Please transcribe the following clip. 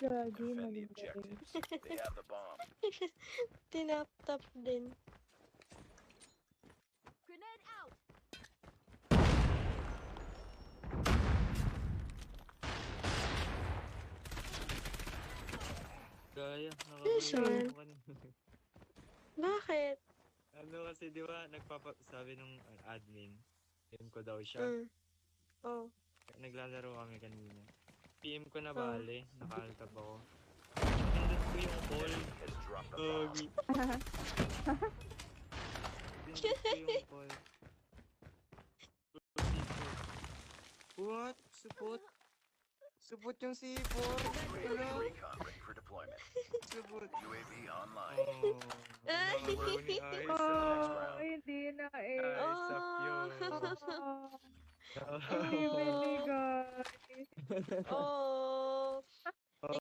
Gagi, Defend the mali. objectives. They have the bomb. Tinap-tap din. Grenade out. Gaya, Yes, nakakaya man. mo kanina. Bakit? Ano kasi di ba, sabi nung admin, PM ko daw siya. Oh. Naglalaro kami kanina. PM ko na Oh. bale, naka-altab ako. Pindot ko yung call. Has dropped the Gogi. bomb. Pindot ko yung call. What? Support? Support yung C4. Wala. Recon ready for deployment. Support. UAV online. Oh. Nakabaw ni Ice. Oh, hindi na eh. Ice up yun. Oh, hindi, guys. Oh.